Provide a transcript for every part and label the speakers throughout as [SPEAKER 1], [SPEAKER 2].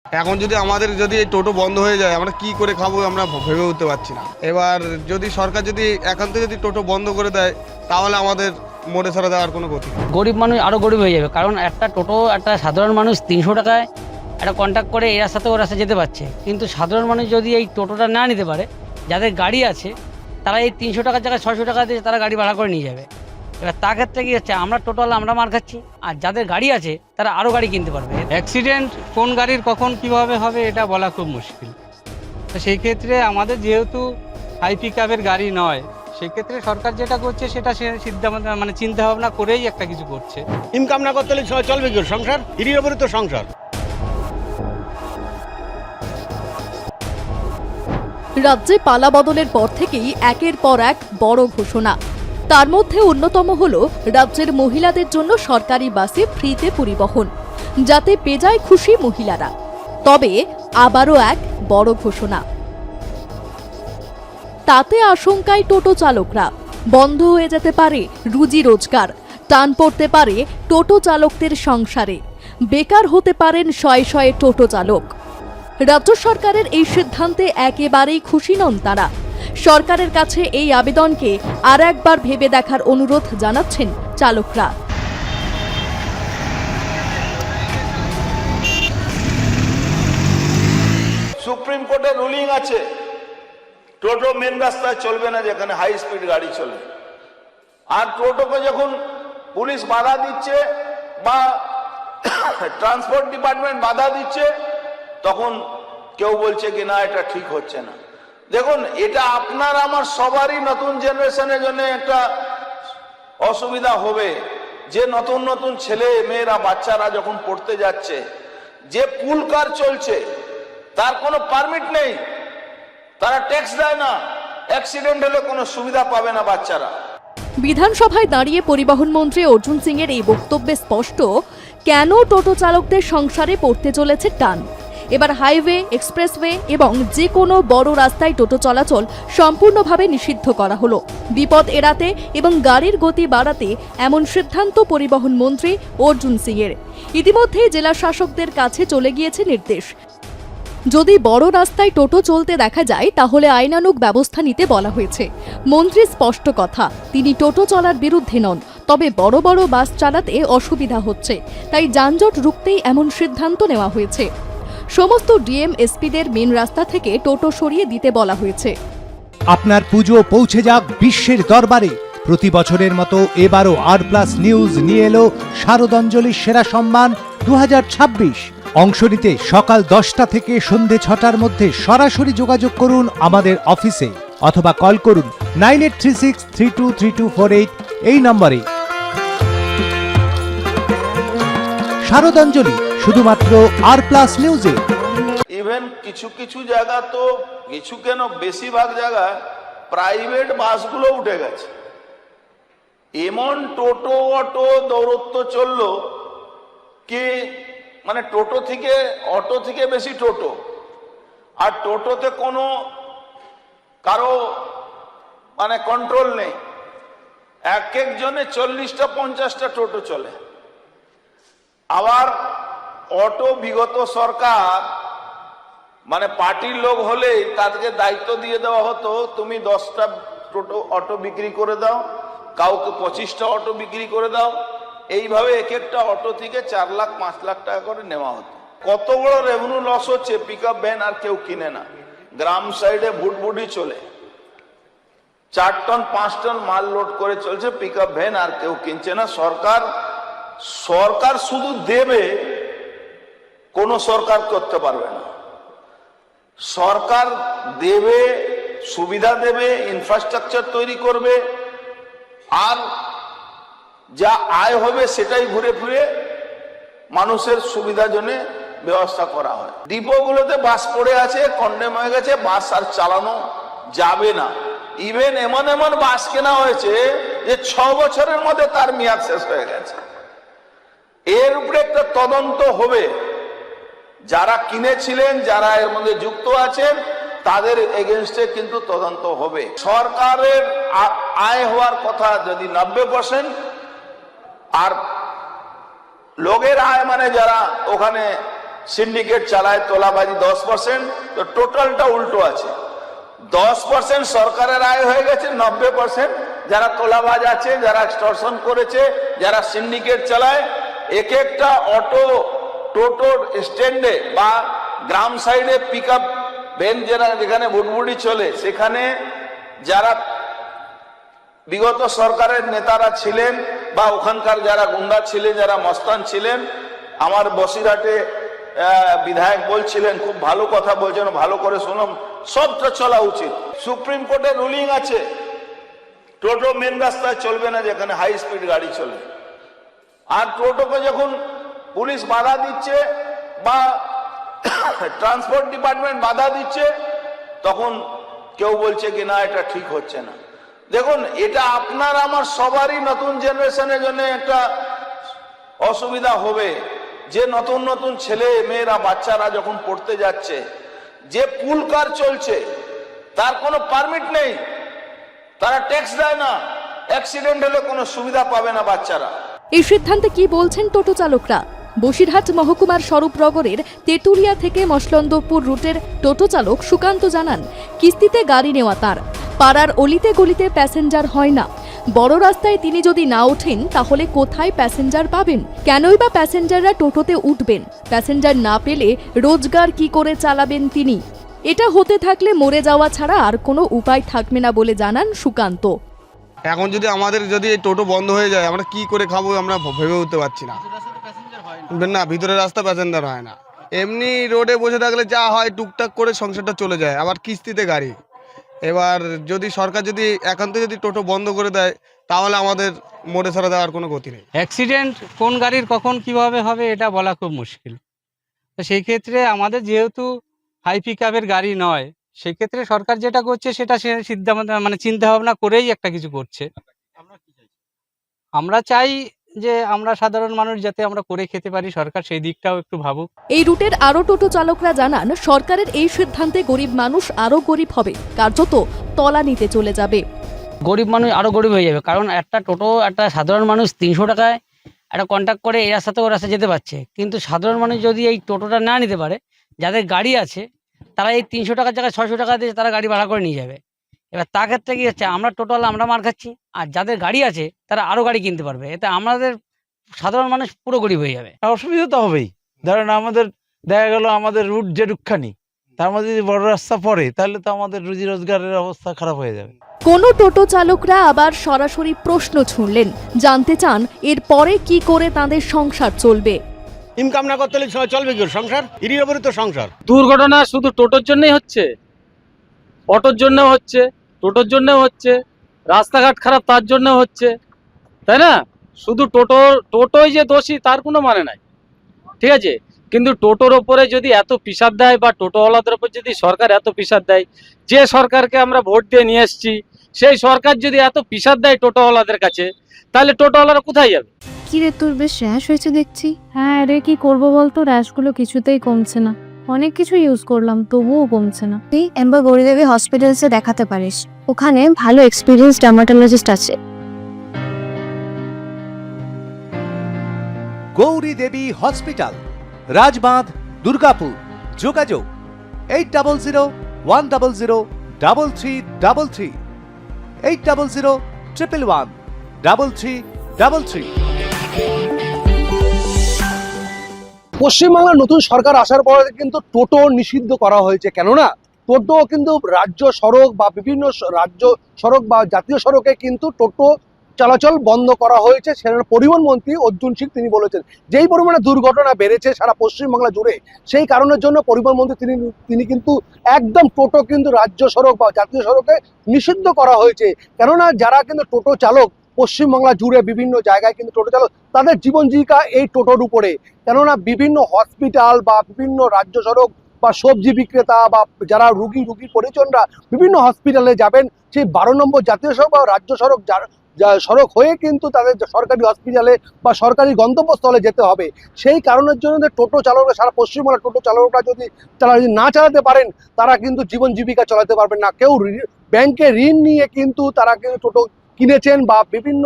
[SPEAKER 1] এখন যদি আমাদের যদি এই টোটো বন্ধ হয়ে যায় আমরা কি করে খাবো আমরা ভেবে উঠতে পারছি না। এবার যদি সরকার যদি একান্ত যদি টোটো বন্ধ করে দেয় তাহলে আমাদের মরে ছাড়া দেওয়ার কোনো গতি নেই।
[SPEAKER 2] গরিব মানুষ আরও গরিব হয়ে যাবে, কারণ একটা টোটো একটা সাধারণ মানুষ 300 টাকায় একটা কন্ট্যাক্ট করে এই রাস্তাতে ও রাস্তা যেতে পারছে, কিন্তু সাধারণ মানুষ যদি এই টোটোটা না নিতে পারে, যাদের গাড়ি আছে তারা এই 300 টাকার জায়গায় 600 টাকা দিয়ে তারা গাড়ি ভাড়া করে নিয়ে যাবে। এবার তার ক্ষেত্রে কী হচ্ছে, আমরা টোটোওয়ালা আমরা মার খাচ্ছি, আর যাদের গাড়ি আছে তারা আরও গাড়ি কিনতে পারবে।
[SPEAKER 3] অ্যাক্সিডেন্ট কোন গাড়ির কখন কিভাবে হবে এটা বলা খুব মুশকিল। তো সেই ক্ষেত্রে আমাদের যেহেতু হাই পিক আপের গাড়ি নয়, সেক্ষেত্রে সরকার যেটা করছে সেটা সে সিদ্ধান্ত মানে চিন্তা ভাবনা করেই একটা কিছু করছে।
[SPEAKER 4] ইনকাম না করতে হলে চলবে কি সংসার? এর উপরে তো সংসার।
[SPEAKER 5] রাজ্যে পালা বদলের পর থেকেই একের পর এক বড় ঘোষণা। তার মধ্যে অন্যতম হল রাজ্যের মহিলাদের জন্য সরকারি বাসে ফ্রিতে পরিবহন, যাতে পেজায় খুশি মহিলারা। তবে আবারও এক বড় ঘোষণা, তাতে আশঙ্কায় টোটো চালকরা। বন্ধ হয়ে যেতে পারে রুজি রোজগার, টান পড়তে পারে টোটো চালকদের সংসারে, বেকার হতে পারেন শয়ে শয়ে টোটো চালক। রাজ্য সরকারের এই সিদ্ধান্তে একেবারেই খুশি নন তারা। সরকারের কাছে এই আবেদনকে আর একবার ভেবে দেখার অনুরোধ জানাচ্ছেন চালকরা।
[SPEAKER 6] সুপ্রিম কোর্টের রুলিং আছে, টোটো মেন রাস্তায় চলবে না যেখানে হাই স্পিড গাড়ি চলে। আর টোটোকে যখন পুলিশ বাধা দিচ্ছে বা ট্রান্সপোর্ট ডিপার্টমেন্ট বাধা দিচ্ছে, তখন কেউ বলছে কি না এটা ঠিক হচ্ছে না। দেখুন, এটা আপনার আমার সবারই নতুন জেনারেশনের জন্য একটা অসুবিধা হবে, যে নতুন নতুন ছেলে মেয়েরা বাচ্চারা যখন পড়তে যাচ্ছে, যে পুল কার চলছে তার কোনো পারমিট নেই, তারা ট্যাক্স দেয় না, অ্যাক্সিডেন্ট হলে কোনো সুবিধা পাবে না বাচ্চারা।
[SPEAKER 5] বিধানসভায় দাঁড়িয়ে পরিবহন মন্ত্রী অর্জুন সিং এর এই বক্তব্যে স্পষ্ট কেন টোটো চালকদের সংসারে পড়তে চলেছে টান। এবার হাইওয়ে, এক্সপ্রেসওয়ে এবং যে কোনো বড় রাস্তায় টোটো চলাচল সম্পূর্ণভাবে নিষিদ্ধ করা হলো। বিপদ এড়াতে এবং গাড়ির গতি বাড়াতে এমন সিদ্ধান্ত পরিবহন মন্ত্রী অর্জুন সিং এর। ইতিমধ্যেই জেলা শাসকদের কাছে চলে গিয়েছে নির্দেশ, যদি বড় রাস্তায় টোটো চলতে দেখা যায় তাহলে আইনানুগ ব্যবস্থা নিতে বলা হয়েছে। মন্ত্রীর স্পষ্ট কথা, তিনি টোটো চলার বিরুদ্ধে নন, তবে বড় বড় বাস চালাতে অসুবিধা হচ্ছে, তাই যানজট রুখতেই এমন সিদ্ধান্ত নেওয়া হয়েছে। সমস্ত ডিএম এসপিদের মেন রাস্তা থেকে টোটো সরিয়ে দিতে বলা হয়েছে।
[SPEAKER 7] আপনার পুজো পৌঁছে যাক বিশ্বের দরবারে। প্রতি বছরের মতো এবারও আর+ নিউজ নিয়ে এলো শারদাঞ্জলির সেরা সম্মান 2026। অংশ নিতে সকাল 10টা থেকে সন্ধে 6টার মধ্যে সরাসরি যোগাযোগ করুন আমাদের অফিসে অথবা কল করুন 9836323248 এই নম্বরে। শারদাঞ্জলি শুধুমাত্র আর+ নিউজে।
[SPEAKER 6] ইভেন কিছু কিছু জায়গা তো, কিছু কেন বেশিরভাগ জায়গায় প্রাইভেট বাসগুলো উঠে গেছে। এমন টোটো অটো দৌরত্ব চললো কি মানে টোটো থেকে অটো থেকে বেশি টোটো, আর টোটোতে কোনো কারো মানে কন্ট্রোল নেই। এক একজনে 40টা 50টা টোটো চলে। আবার অটো বিগত সরকার মানে পার্টির লোক হলেই তাদেরকে দায়িত্ব দিয়ে দেওয়া হতো, তুমি 10টা টোটো অটো বিক্রি করে দাও, কাউকে 25টা অটো বিক্রি করে দাও। এইভাবে এক একটা অটো থেকে 4 লাখ 5 লাখ টাকা করে নেওয়া হতো। কত বড় রেভিনিউ লস হচ্ছে। পিকআপ ভ্যান আর কেউ কিনে না, গ্রাম সাইডে ভুটভুটি চলে, 4 টন 5 টন মাল লোড করে চলছে পিকআপ ভ্যান, আর কেউ কিনছে না। সরকার শুধু দেবে, কোন সরকার করতে পারবে না। সরকার দেবে, সুবিধা দেবে, ইনফ্রাস্ট্রাকচার তৈরি করবে, আর যা আয় হবে সেটাই ঘুরে ফিরে মানুষের সুবিধার জন্য ব্যবস্থা করা হয়। ডিপোগুলোতে বাস পড়ে আছে, কন্ডেম হয়ে গেছে, বাস আর চালানো যাবে না। ইভেন এমন এমন বাস কেনা হয়েছে যে 6 বছরের মধ্যে তার মেয়াদ শেষ হয়ে গেছে। এর উপরে একটা তদন্ত হবে। যারা কিনেছিলেন, যারা এর মধ্যে যুক্ত আছেন, তাদের এগেনস্টে কিন্তু তদন্ত হবে। সরকারের আয় হওয়ার কথা যদি 90%, আর লোকের আয় মানে যারা ওখানে সিন্ডিকেট চালায় তোলাবাজি 10%, তো টোটালটা উল্টো আছে। 10% সরকারের আয় হয়ে গেছে, 90% যারা তোলাবাজ আছে, যারা এক্সটর্শন করেছে, যারা সিন্ডিকেট চালায়, এক একটা অটো টোটোর স্ট্যান্ডে বা গ্রাম সাইডে পিক আপ ভ্যান যেখানে বুটবুটি চলে, সেখানে যারা বিগত সরকারের নেতারা ছিলেন বা ওখানকার যারা গুন্ডা ছিলেন, যারা মস্তান ছিলেন, আমার বসিরহাটে বিধায়ক বলছিলেন, খুব ভালো কথা বলছেন, ভালো করে শুনুন, সবটা চলা উচিত। সুপ্রিম কোর্টের রুলিং আছে, টোটো মেন রাস্তায় চলবে না যেখানে হাই স্পিড গাড়ি চলে। আর টোটোকে যখন পুলিশ বাধা দিচ্ছে বা ট্রান্সপোর্ট ডিপার্টমেন্ট বাধা দিচ্ছে, তখন কেউ বলছে কি না এটা ঠিক হচ্ছে না। দেখুন, এটা আপনার আমার সবারই নতুন জেনারেশনের জন্য একটা অসুবিধা হবে, যে নতুন নতুন ছেলে মেয়েরা বাচ্চারা যখন পড়তে যাচ্ছে, যে পুল কার চলছে তার কোনো পারমিট নেই, তারা ট্যাক্স দেয় না, অ্যাক্সিডেন্ট হলে কোনো সুবিধা পাবে না বাচ্চারা।
[SPEAKER 5] এই সিদ্ধান্তে কি বলছেন টোটো চালকরা? বসিরহাট মহকুমার স্বরূপনগরের তেঁতুলিয়া থেকে মসলন্দপুর রুটের টোটো চালক সুকান্ত জানান, কিস্তিতে গাড়ি নেওয়া তার, পাড়ার অলিতে গলিতে প্যাসেঞ্জার হয় না। বড় রাস্তায় তিনি যদি না ওঠেন তাহলে কোথায় প্যাসেঞ্জার পাবেন? কেনই বা প্যাসেঞ্জাররা টোটোতে উঠবেন? প্যাসেঞ্জার না পেলে রোজগার কি করে চালাবেন তিনি? এটা হতে থাকলে মরে যাওয়া ছাড়া আর কোনো উপায় থাকবে না বলে জানান সুকান্ত।
[SPEAKER 1] এখন যদি আমাদের এই টোটো বন্ধ হয়ে যায়, আমরা কি করে খাবো আমরা ভেবে উঠতে পারছি না। না, ভিতরের রাস্তা প্যাসেঞ্জার হয় না। এমনি রোডে বসে থাকলে যা হয় টুকটাক করে সংসারটা চলে যায়, আবার কিস্তিতে গাড়ি। এবার যদি সরকার একান্ত টোটো বন্ধ করে দেয়, তাহলে আমাদের মোড়ে ছাড়া দেওয়ার কোনো গতি নেই।
[SPEAKER 3] অ্যাক্সিডেন্ট কোন গাড়ির কখন কিভাবে হবে এটা বলা খুব মুশকিল। তো সেই ক্ষেত্রে আমাদের যেহেতু হাই পিক আপের গাড়ি নয়, সেই ক্ষেত্রে সরকার যেটা করছে সেটা সে সিদ্ধান্ত মানে চিন্তা ভাবনা করেই একটা কিছু করছে। আমরা চাই যে আমরা সাধারণ মানুষ যাতে আমরা করে খেতে পারি, সরকার সেই দিকটাও একটু ভাবুক।
[SPEAKER 5] এই রুটের আরও টোটো চালকরা জানান, সরকারের এই সিদ্ধান্তে গরিব মানুষ আরও গরিব হবে, কার্যত তলানিতে চলে যাবে।
[SPEAKER 2] গরিব মানুষ আরও গরিব হয়ে যাবে, কারণ একটা টোটো একটা সাধারণ মানুষ 300 টাকায় একটা কন্ট্যাক্ট করে এই রাস্তাতে ও রাস্তা যেতে পারছে, কিন্তু সাধারণ মানুষ যদি এই টোটোটা না নিতে পারে, যাদের গাড়ি আছে তারা এই 300 টাকার জায়গায় 600 টাকা দিয়ে তারা গাড়ি ভাড়া করে নিয়ে যাবে। এবার তার ক্ষেত্রে কি হচ্ছে, আমরা টোটোওয়ালা আমরা মার খাচ্ছি, আর যাদের গাড়ি আছে তারা আরও গাড়ি কিনতে পারবে, এতে আমাদের সাধারণ মানুষ পুরো গরিব হয়ে যাবে।
[SPEAKER 8] অসুবিধা তো হবেই। ধরেন আমাদের দেখা গেল আমাদের রুট যেটুকখানি, তার মধ্যে যদি বড় রাস্তা পড়ে তাহলে তো আমাদের রুজি রোজগারের অবস্থা খারাপ হয়ে যাবে।
[SPEAKER 5] কোনো টোটো চালকরা আবার সরাসরি প্রশ্ন ছুঁড়লেন, জানতে চান এরপরে কি করে তাদের সংসার চলবে।
[SPEAKER 4] ইনকাম না করতে হলে চলবে কি সংসার? এরই উপরে তো সংসার।
[SPEAKER 9] দুর্ঘটনা শুধু টোটোর জন্যই হচ্ছে, অটোর জন্য হচ্ছে, টোটোর জন্য হচ্ছে, রাস্তাঘাট খারাপ তার জন্য হচ্ছে, তাই না? শুধু টোটোই যে দোষী তার কোনো মানে নাই, ঠিক আছে? কিন্তু টোটোর ওপরে যদি এত পিসার দেয় বা টোটোওয়ালাদের উপর যদি সরকার এত পিসার দেয়, যে সরকারকে আমরা ভোট দিয়ে নিয়ে এসেছি সেই সরকার যদি এত পিসার দেয় টোটোওয়ালাদের কাছে, তাহলে টোটোওয়ালারা কোথায় যাবে?
[SPEAKER 10] কি রে, তোর বেশ র্যাশ হয়েছে দেখছি। হ্যাঁ রে, কি করবো বলতো, র্যাশগুলো কিছুতেই কমছে না। অনেক কিছু ইউজ করলাম তবুও কমছে না। তুই এম্বার গৌরীদেবী হসপিটালসে দেখাতে পারিস, ওখানে ভালো এক্সপিরিয়েন্স ডার্মাটোলজিস্ট আছে।
[SPEAKER 7] গৌরী দেবী হসপিটাল, রাজবাঁধ, দুর্গাপুর। যোগাযোগ 8001003333, 8001113333।
[SPEAKER 11] পশ্চিমবাংলার নতুন সরকার আসার পরে কিন্তু টোটো নিষিদ্ধ করা হয়েছে, কেননা টোটো কিন্তু রাজ্য সড়ক বা বিভিন্ন রাজ্য সড়ক বা জাতীয় সড়কে কিন্তু টোটো চলাচল বন্ধ করা হয়েছে। সেখানে পরিবহন মন্ত্রী অর্জুন সিং তিনি বলেছেন, যেই পরিমাণে দুর্ঘটনা বেড়েছে সারা পশ্চিমবাংলা জুড়ে, সেই কারণের জন্য পরিবহন মন্ত্রী তিনি কিন্তু একদম টোটো কিন্তু রাজ্য সড়ক বা জাতীয় সড়কে নিষিদ্ধ করা হয়েছে। কেননা যারা কিন্তু টোটো চালক পশ্চিমবাংলা জুড়ে বিভিন্ন জায়গায় কিন্তু টোটো চালক, তাদের জীবন জীবিকা এই টোটোর উপরে। কেননা বিভিন্ন হসপিটাল বা বিভিন্ন রাজ্য সড়ক বা সবজি বিক্রেতা বা যারা রুগীর পরিজনরা বিভিন্ন হসপিটালে যাবেন, সেই 12 নম্বর জাতীয় সড়ক বা রাজ্য সড়ক সড়ক হয়ে কিন্তু তাদের সরকারি হসপিটালে বা সরকারি গন্তব্যস্থলে যেতে হবে। সেই কারণের জন্য টোটো চালকরা সারা পশ্চিমবাংলার টোটো চালকরা যদি না চালাতে পারেন, তারা কিন্তু জীবন জীবিকা চালাতে পারবেন না। কেউ ব্যাংকে ঋণ নিয়ে কিন্তু তারা কিন্তু টোটো কিনেছেন বা বিভিন্ন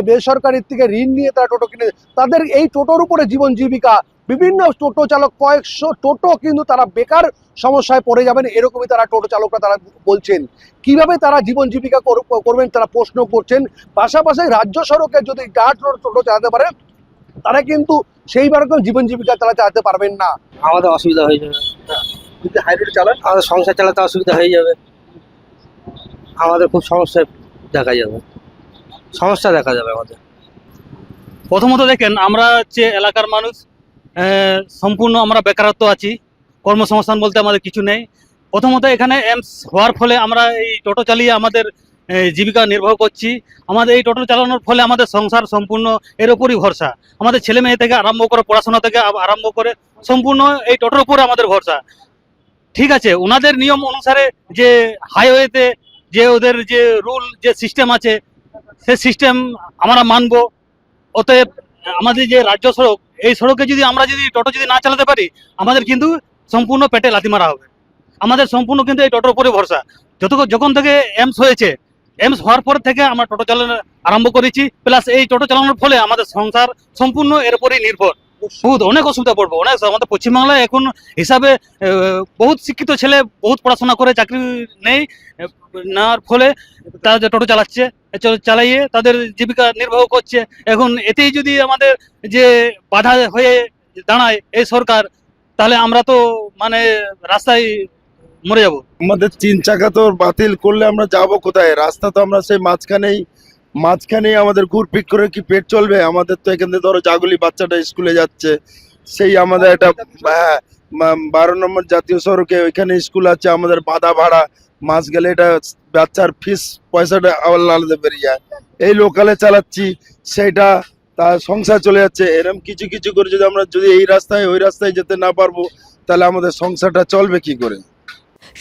[SPEAKER 11] বেসরকারির থেকে ঋণ নিয়ে তারা টোটো কিনে, তাদের এই টোটোর উপরে জীবন জীবিকা বিভিন্ন টোটো চালক, কয়েকশো টোটো কিন্তু তারা বেকার সমস্যায় পড়ে যাবেন, এরকমই তারা টোটো চালকরা তারা বলছেন। কিভাবে তারা জীবন জীবিকা করবেন তারা প্রশ্ন করছেন। পাশাপাশি রাজ্য সড়কে যদি টোটো চালাতে পারে তারা কিন্তু সেইবার জীবন জীবিকা তারা চালাতে পারবেন না।
[SPEAKER 3] আমাদের অসুবিধা হয়ে যাবে,
[SPEAKER 11] যদি হাই রোডে চালান
[SPEAKER 3] আমাদের সংসার চালাতে অসুবিধা হয়ে যাবে, আমাদের খুব সমস্যা দেখা যাবে আমাদের।
[SPEAKER 9] প্রথমত দেখেন, আমরা হচ্ছে এলাকার মানুষ, সম্পূর্ণ আমরা বেকারত্ব আছি, কর্মসংস্থান বলতে আমাদের কিছু নেই। প্রথমত এখানে এমস হওয়ার ফলে আমরা এই টোটো চালিয়ে আমাদের জীবিকা নির্বাহ করছি। আমাদের এই টোটো চালানোর ফলে আমাদের সংসার সম্পূর্ণ এর উপরই ভরসা। আমাদের ছেলে মেয়ে থেকে আরম্ভ করে, পড়াশোনা থেকে আরম্ভ করে সম্পূর্ণ এই টোটোর উপরে আমাদের ভরসা। ঠিক আছে, ওনাদের নিয়ম অনুসারে যে হাইওয়েতে যে ওদের যে রুল, যে সিস্টেম আছে, সেই সিস্টেম আমরা মানব। অতএব আমাদের যে রাজ্য সড়ক, এই সড়কে যদি আমরা যদি টোটো যদি না চালাতে পারি, আমাদের কিন্তু সম্পূর্ণ পেটে লাথি মারা হবে। আমাদের সম্পূর্ণ কিন্তু এই টোটোর উপরে ভরসা। যখন থেকে এমস হয়েছে, এমস হওয়ার পর থেকে আমরা টোটো চালানো আরম্ভ করেছি, প্লাস এই টোটো চালানোর ফলে আমাদের সংসার সম্পূর্ণ এর উপরেই নির্ভর। বহুত অনেক অসুবিধা পড়বো, অনেক। আমাদের পশ্চিমবাংলায় এখন হিসাবে বহুত শিক্ষিত ছেলে বহুত পড়াশোনা করে চাকরি নেই, নেওয়ার ফলে তারা টোটো চালাচ্ছে, চালাইয়ে তাদের জীবিকা নির্বাহ করছে। এখন এতেই যদি আমাদের যে বাধা হয়ে দাঁড়ায় এই সরকার, তাহলে আমরা তো মানে রাস্তায় মরে যাব।
[SPEAKER 12] আমাদের 3 চাকা তো বাতিল করলে আমরা যাব কোথায়? রাস্তা তো আমরা সেই মাঝখানেই আমাদের ঘুরপিট করে কি পেট চলবে? আমাদের তো এখান থেকে ধরো জাগুলি বাচ্চাটা স্কুলে যাচ্ছে, সেই আমাদের একটা 12 নম্বর জাতীয় সড়কে ওইখানে স্কুল আছে, আমাদের বাধা ভাড়া মাস গেলে এটা বাচ্চার ফিস পয়সাটা আলাদা বেরিয়ে যায়। এই লোকালে চালাচ্ছি, সেইটা তার সংসার চলে যাচ্ছে। এরকম কিছু করে যদি এই রাস্তায় ওই রাস্তায় যেতে না পারবো, তাহলে আমাদের সংসারটা চলবে কি করে?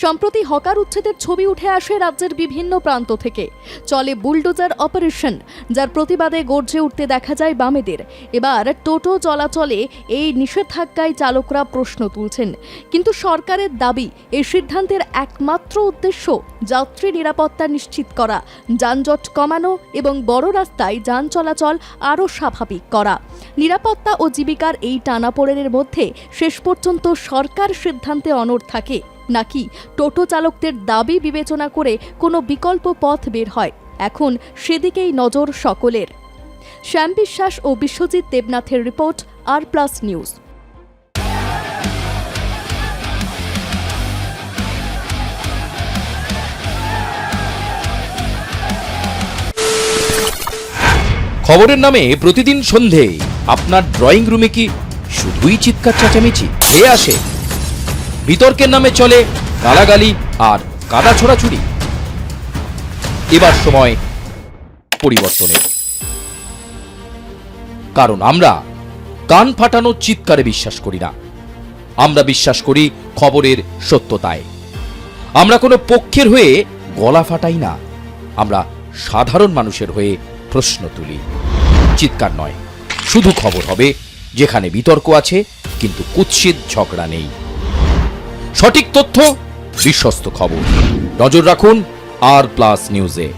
[SPEAKER 5] সম্প্রতি হকার উচ্ছেদের ছবি উঠে আসে রাজ্যের বিভিন্ন প্রান্ত থেকে। চলে বুলডোজার অপারেশন, যার প্রতিবাদে গর্জে উঠতে দেখা যায় বামেদের। এবার টোটো চলাচলে এই নিষেধাজ্ঞায় চালকরা প্রশ্ন তুলছেন। কিন্তু সরকারের দাবি, এই সিদ্ধান্তের একমাত্র উদ্দেশ্য যাত্রী নিরাপত্তা নিশ্চিত করা, যানজট কমানো এবং বড় রাস্তায় যান চলাচল আরও স্বাভাবিক করা। নিরাপত্তা ও জীবিকার এই টানাপোড়েনের মধ্যে শেষ পর্যন্ত সরকার সিদ্ধান্তে অনড় থাকে, নাকি টোটো চালকদের দাবি বিবেচনা করে কোনো বিকল্প পথ বের হয়, এখন সেদিকেই নজর সকলের। শ্যাম বিশ্বাস ও বিশ্বজিৎ দেবনাথের রিপোর্ট, আর+ নিউজ।
[SPEAKER 13] খবরের নামে প্রতিদিন সন্ধে আপনার ড্রয়িং রুমে কি শুধুই চিৎকার চেঁচামেচি খেয়ে আসে? বিতর্কের নামে চলে গালাগালি আর কাদা ছোড়াছুড়ি। এবার সময় পরিবর্তনের, কারণ আমরা কান ফাটানো চিৎকারে বিশ্বাস করি না। আমরা বিশ্বাস করি খবরের সত্যতায়। আমরা কোনো পক্ষের হয়ে গলা ফাটাই না, আমরা সাধারণ মানুষের হয়ে প্রশ্ন তুলি। চিৎকার নয়, শুধু খবর হবে, যেখানে বিতর্ক আছে কিন্তু কুৎসিত ঝগড়া নেই। সঠিক তথ্য, বিশ্বস্ত খবর। নজর রাখুন আর+ নিউজে।